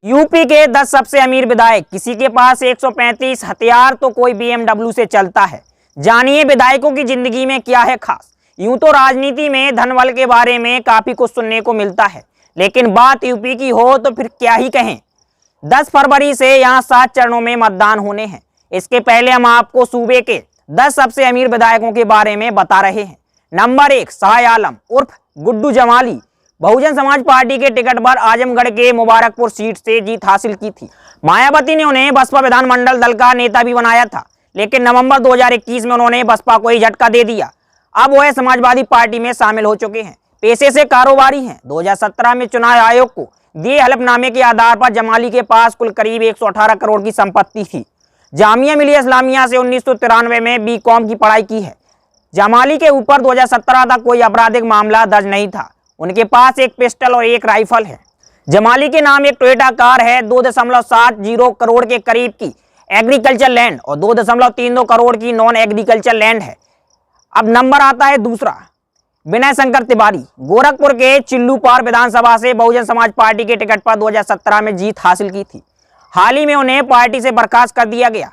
UP के 10 सबसे अमीर विधायक, किसी के पास 135 हथियार तो कोई BMW से चलता है। जानिए विधायकों की जिंदगी में क्या है खास। यूं तो राजनीति में धन बल के बारे में काफी कुछ सुनने को मिलता है, लेकिन बात यूपी की हो तो फिर क्या ही कहें। 10 फरवरी से यहां 7 चरणों में मतदान होने हैं। इसके पहले हम आपको सूबे के 10 सबसे अमीर विधायकों के बारे में बता रहे हैं। नंबर 1, शाह आलम उर्फ गुड्डू जमाली। बहुजन समाज पार्टी के टिकट पर आजमगढ़ के मुबारकपुर सीट से जीत हासिल की थी। मायावती ने उन्हें बसपा विधानमंडल दल का नेता भी बनाया था, लेकिन नवंबर 2021 में उन्होंने बसपा को ही झटका दे दिया। अब वह समाजवादी पार्टी में शामिल हो चुके हैं। पेशे से कारोबारी हैं। 2017 में चुनाव आयोग को दिए हलफनामे के आधार पर जमाली के पास कुल करीब 118 करोड़ की संपत्ति थी। जामिया मिलिया इस्लामिया से 1993 में BCom की पढ़ाई की है। जमाली के ऊपर 2017 तक कोई आपराधिक मामला दर्ज नहीं था। उनके पास एक पिस्टल और एक राइफल है। जमाली के नाम एक टोयोटा कार है। 2.70 करोड़ के करीब की एग्रीकल्चर लैंड और 2.32 करोड़ की नॉन एग्रीकल्चर लैंड है। अब नंबर आता है दूसरा, विनय शंकर तिवारी। गोरखपुर के चिल्लूपार विधानसभा से बहुजन समाज पार्टी के टिकट पर 2017 में जीत हासिल की थी। हाल ही में उन्हें पार्टी से बर्खास्त कर दिया गया।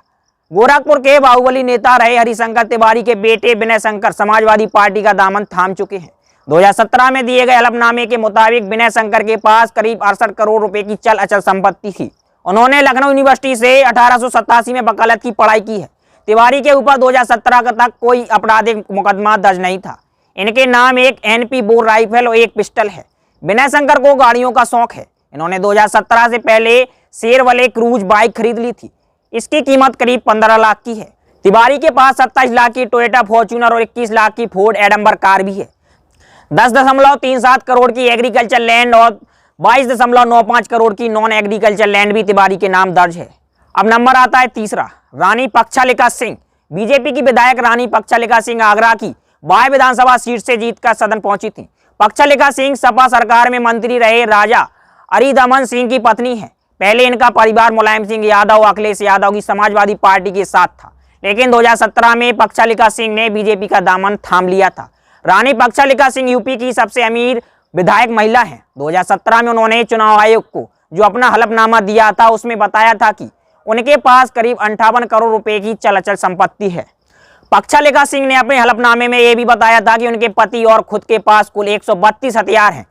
गोरखपुर के बाहुबली नेता रहे हरिशंकर तिवारी के बेटे विनय शंकर समाजवादी पार्टी का दामन थाम चुके हैं। 2017 में दिए गए हलफनामे के मुताबिक विनय शंकर के पास करीब 68 करोड़ रुपए की चल अचल संपत्ति थी। उन्होंने लखनऊ यूनिवर्सिटी से 1887 में वकालत की पढ़ाई की है। तिवारी के ऊपर 2017 तक कोई आपराधिक मुकदमा दर्ज नहीं था। इनके नाम एक NP बोर राइफल और एक पिस्टल है। विनय शंकर को गाड़ियों का शौक है। इन्होंने 2017 से पहले शेरवले क्रूज बाइक खरीद ली थी। इसकी कीमत करीब 15 लाख की है। तिवारी के पास 27 लाख की टोयोटा फॉर्च्यूनर और 21 लाख की फोर्ड एडम्बर कार भी है। 10.37 करोड़ की एग्रीकल्चर लैंड और 22.95 करोड़ की नॉन एग्रीकल्चर लैंड भी तिवारी के नाम दर्ज है। अब नंबर आता है तीसरा, रानी पक्षालिका सिंह। बीजेपी की विधायक रानी पक्षालिका सिंह आगरा की बाय विधानसभा सीट से जीतकर सदन पहुंची थी। पक्षालिका सिंह सपा सरकार में मंत्री रहे राजा अरिदमन सिंह की पत्नी है। पहले इनका परिवार मुलायम सिंह यादव और अखिलेश यादव की समाजवादी पार्टी के साथ था, लेकिन 2017 में पक्षालिका सिंह ने बीजेपी का दामन थाम लिया था। रानी पक्षालिका सिंह यूपी की सबसे अमीर विधायक महिला हैं। 2017 में उन्होंने चुनाव आयोग को जो अपना हलफनामा दिया था उसमें बताया था कि उनके पास करीब 58 करोड़ रुपए की चल अचल संपत्ति है। पक्षालिका सिंह ने अपने हलफनामे में यह भी बताया था कि उनके पति और खुद के पास कुल 132 हथियार हैं।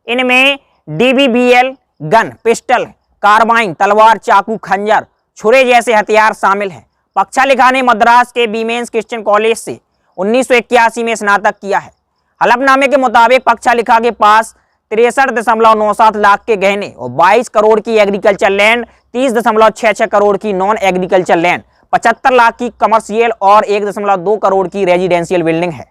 इनमें DBBL गन, पिस्टल, कार्बाइन, तलवार, चाकू, खंजर, छुरे जैसे हथियार शामिल हैं। पक्षालिका ने मद्रास के वीमेंस क्रिश्चियन कॉलेज से 1981 में स्नातक किया है। हलफनामे के मुताबिक पक्षालिका के पास 63.97 लाख के गहने और 22 करोड़ की एग्रीकल्चर लैंड, 30.66 करोड़ की नॉन एग्रीकल्चर लैंड, 75 लाख की कमर्शियल और 1.2 करोड़ की रेजिडेंशियल बिल्डिंग है।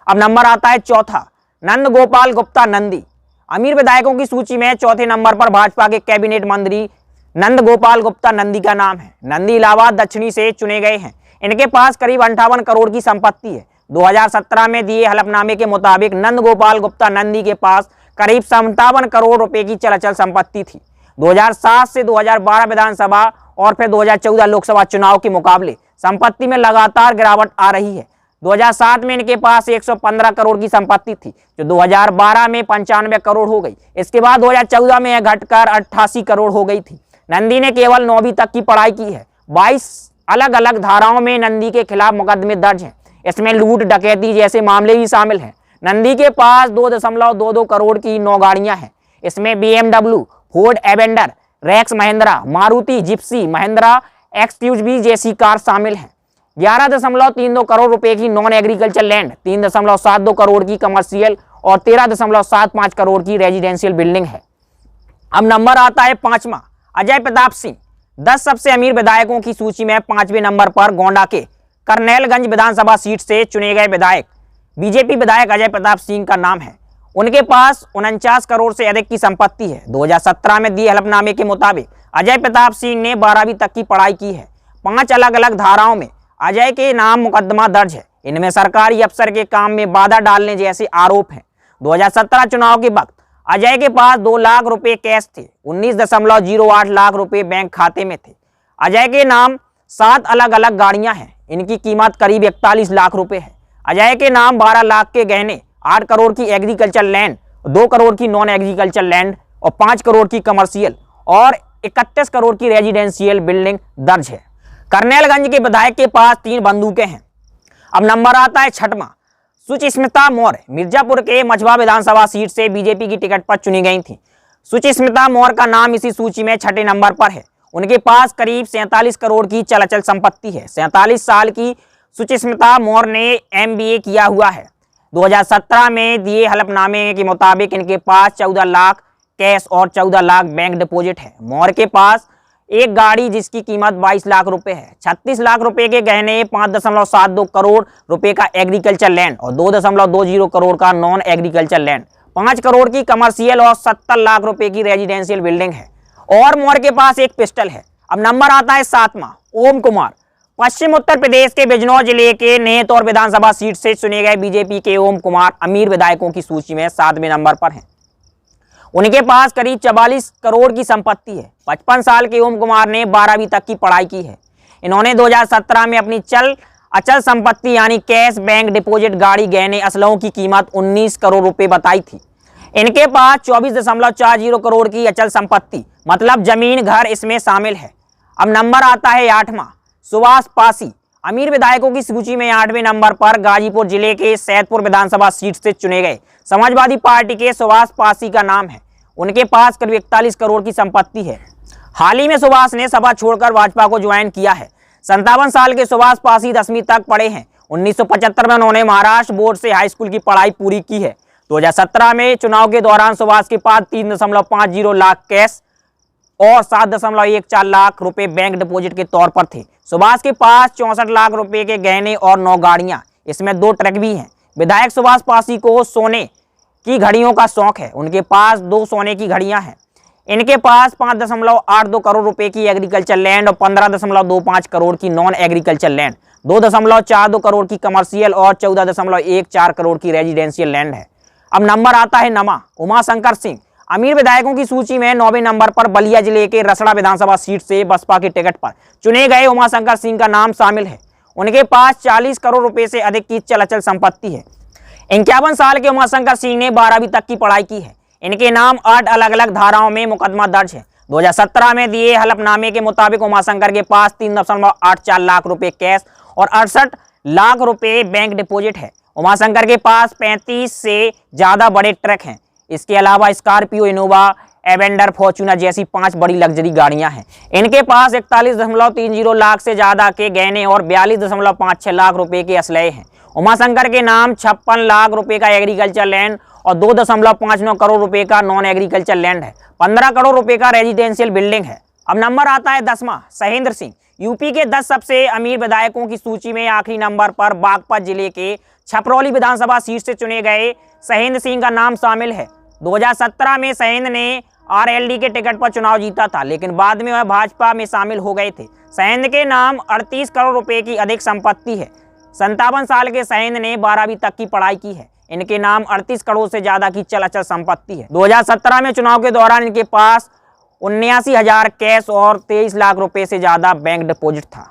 अब नंबर आता है चौथा, नंद गोपाल गुप्ता नंदी। अमीर विधायकों की सूची में चौथे नंबर पर भाजपा के कैबिनेट मंत्री नंद गोपाल गुप्ता नंदी का नाम है। नंदी इलाहाबाद दक्षिणी से चुने गए हैं। इनके पास करीब 58 करोड़ की संपत्ति है। 2017 में दिए हलफनामे के मुताबिक नंद गोपाल गुप्ता नंदी के पास करीब 57 करोड़ रुपए की चल अचल संपत्ति थी। 2007 से 2012 विधानसभा और फिर 2014 लोकसभा चुनाव के मुकाबले संपत्ति में लगातार गिरावट आ रही है। 2007 में इनके पास 115 करोड़ की संपत्ति थी, जो 2012 में 95 करोड़ हो गई। इसके बाद 2014 में यह घटकर 88 करोड़ हो गई थी। नंदी ने केवल 9वीं तक की पढ़ाई की है। 22 अलग अलग धाराओं में नंदी के खिलाफ मुकदमे दर्ज हैं। इसमें लूट, डकैती जैसे मामले भी शामिल हैं। नंदी के पास 2.22 करोड़ की 9 गाड़ियां हैं। इसमें BMW, Ford Endeavour, Rex Mahindra, Maruti Gypsy, Mahindra XUV जैसी कार शामिल हैं। 11.32 करोड़ रुपए की नॉन एग्रीकल्चर लैंड, 3.72 करोड़ की कमर्शियल और 13.75 करोड़ की रेजिडेंशियल बिल्डिंग है। अब नंबर आता है पांचवा, अजय प्रताप सिंह। 10 सबसे अमीर विधायकों की सूची में 5वें नंबर पर गोंडा के करनैलगंज विधानसभा सीट से चुने गए विधायक बीजेपी विधायक अजय प्रताप सिंह का नाम है। उनके पास 49 करोड़ से अधिक की संपत्ति है। 2017 में दिए हलफनामे के मुताबिक अजय प्रताप सिंह ने 12वीं तक की पढ़ाई की है। 5 अलग अलग धाराओं में अजय के नाम मुकदमा दर्ज है। इनमें सरकारी अफसर के काम में बाधा डालने जैसे आरोप हैं। 2017 चुनाव के वक्त अजय के पास 2 लाख रुपए कैश थे। 19.08 लाख रुपए बैंक खाते में थे। अजय के नाम 7 अलग अलग गाड़ियां हैं। इनकी कीमत करीब 41 लाख रुपए है। अजय के नाम 12 लाख के गहने, 8 करोड़ की एग्रीकल्चर लैंड, 2 करोड़ की नॉन एग्रीकल्चर लैंड और 5 करोड़ की कमर्शियल और 31 करोड़ की रेजिडेंशियल बिल्डिंग दर्ज है। करनेलगंज के विधायक के पास 3 बंदूकें हैं। अब नंबर आता है छठवां। सुचिस्मिता मौर्य मिर्जापुर के मझवा विधानसभा सीट से बीजेपी की टिकट पर चुनी गई थी। सुचिस्मिता मौर्य का नाम इसी सूची में छठे नंबर पर है। उनके पास करीब 47 करोड़ की चल अचल संपत्ति है। 47 साल की सुचिस्मिता मौर्य ने MBA किया हुआ है। 2017 में दिए हलफनामे के मुताबिक इनके पास 14 लाख कैश और 14 लाख बैंक डिपॉजिट है। मौर्य के पास एक गाड़ी जिसकी कीमत 22 लाख रुपए है, 36 लाख रुपए के गहने, 5.72 करोड़ रुपए का एग्रीकल्चर लैंड और 2.20 करोड़ का नॉन एग्रीकल्चर लैंड, 5 करोड़ की कमर्शियल और 70 लाख रुपए की रेजिडेंशियल बिल्डिंग है और मौर्य के पास एक पिस्टल है। अब नंबर आता है 7वां। ओम कुमार पश्चिम उत्तर प्रदेश के बिजनौर जिले के नेतौर विधानसभा सीट से चुने गए बीजेपी के ओम कुमार अमीर विधायकों की सूची में 7वें नंबर पर हैं। उनके पास करीब 44 करोड़ की संपत्ति है। 55 साल के ओम कुमार ने 12वीं तक की पढ़ाई की है। इन्होंने 2017 में अपनी अचल संपत्ति यानी कैश, बैंक डिपॉजिट, गाड़ी, गहने, असलहों की कीमत 19 करोड़ रुपए बताई थी। इनके पास 24.40 करोड़ की अचल संपत्ति मतलब जमीन, घर इसमें शामिल है। अब नंबर आता है 8वां। सुभाष पासी अमीर विधायकों की सूची में 8वें नंबर पर गाजीपुर जिले के सैदपुर विधानसभा सीट से चुने गए समाजवादी पार्टी के सुभाष पासी का नाम है। उनके पास करीब 41 करोड़ की संपत्ति है। हाल ही में सुभाष ने सपा छोड़कर भाजपा को ज्वाइन किया है। 57 साल के सुभाष पासी 10वीं तक पढ़े हैं। 1975 में उन्होंने महाराष्ट्र बोर्ड से हाई स्कूल की पढ़ाई पूरी की है। 2017 में चुनाव के दौरान सुभाष के पास 3.50 लाख कैश और 7.14 लाख रुपए बैंक डिपॉजिट के तौर पर थे। सुभाष के पास 64 लाख रुपए के गहने और 9 गाड़ियां, इसमें 2 ट्रक भी हैं। विधायक सुभाष पासी को सोने की घड़ियों का शौक है। उनके पास 2 सोने की घड़ियां हैं। इनके पास 5.82 करोड़ रुपए की एग्रीकल्चर लैंड और 15.25 करोड़ की नॉन एग्रीकल्चर लैंड, 2.42 करोड़ की कमर्शियल और 14.14 करोड़ की रेजिडेंशियल लैंड है। अब नंबर आता है 9वां। उमाशंकर सिंह अमीर विधायकों की सूची में 9वें नंबर पर बलिया जिले के रसड़ा विधानसभा सीट से बसपा की टिकट पर चुने गए उमाशंकर सिंह का नाम शामिल है। उनके पास 40 करोड़ रुपए से अधिक की चल अचल संपत्ति है। 51 साल के उमाशंकर सिंह ने 12वीं तक की पढ़ाई की है। इनके नाम 8 अलग अलग धाराओं में मुकदमा दर्ज है। 2017 में दिए हलफनामे के मुताबिक उमाशंकर के पास 3.84 लाख रुपए कैश और 68 लाख रुपए बैंक डिपॉजिट है। उमाशंकर के पास 35 से ज्यादा बड़े ट्रक हैं। इसके अलावा स्कॉर्पियो, इनोवा, एवेंडर, फॉर्च्यूनर जैसी 5 बड़ी लग्जरी गाड़ियां हैं। इनके पास 41.30 लाख से ज्यादा के गहने और 42.56 लाख रुपए के असलहे हैं। उमाशंकर के नाम 56 लाख रुपए का एग्रीकल्चर लैंड और 2.59 करोड़ रुपए का नॉन एग्रीकल्चर लैंड है। 15 करोड़ रुपए का रेजिडेंशियल बिल्डिंग है। अब नंबर आता है 10वां। सहेंद्र सिंह यूपी के 10 सबसे अमीर विधायकों की सूची में आखिरी नंबर पर बागपत जिले के छपरौली विधानसभा सीट से चुने गए सहेंद्र सिंह का नाम शामिल है। 2017 में सहेंद्र ने RLD के टिकट पर चुनाव जीता था, लेकिन बाद में वह भाजपा में शामिल हो गए थे। सहेंद्र के नाम 38 करोड़ रुपए की अधिक संपत्ति है। 57 साल के सहेंद्र ने 12वीं तक की पढ़ाई की है। इनके नाम 38 करोड़ से ज्यादा की चल अचल संपत्ति है। 2017 में चुनाव के दौरान इनके पास 79,000 कैश और 23 लाख रुपए से ज्यादा बैंक डिपॉजिट था।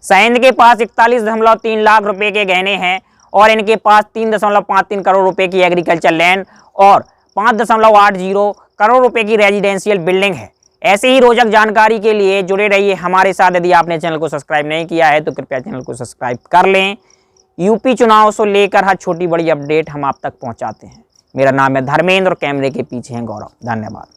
सहेंद्र के पास 41.3 लाख रुपए के गहने हैं और इनके पास 3.53 करोड़ रुपए की एग्रीकल्चर लैंड और 5.80 करोड़ रुपए की रेजिडेंशियल बिल्डिंग है। ऐसे ही रोचक जानकारी के लिए जुड़े रहिए हमारे साथ। यदि आपने चैनल को सब्सक्राइब नहीं किया है तो कृपया चैनल को सब्सक्राइब कर लें। यूपी चुनाव से लेकर हर छोटी बड़ी अपडेट हम आप तक पहुंचाते हैं। मेरा नाम है धर्मेंद्र और कैमरे के पीछे हैं गौरव। धन्यवाद।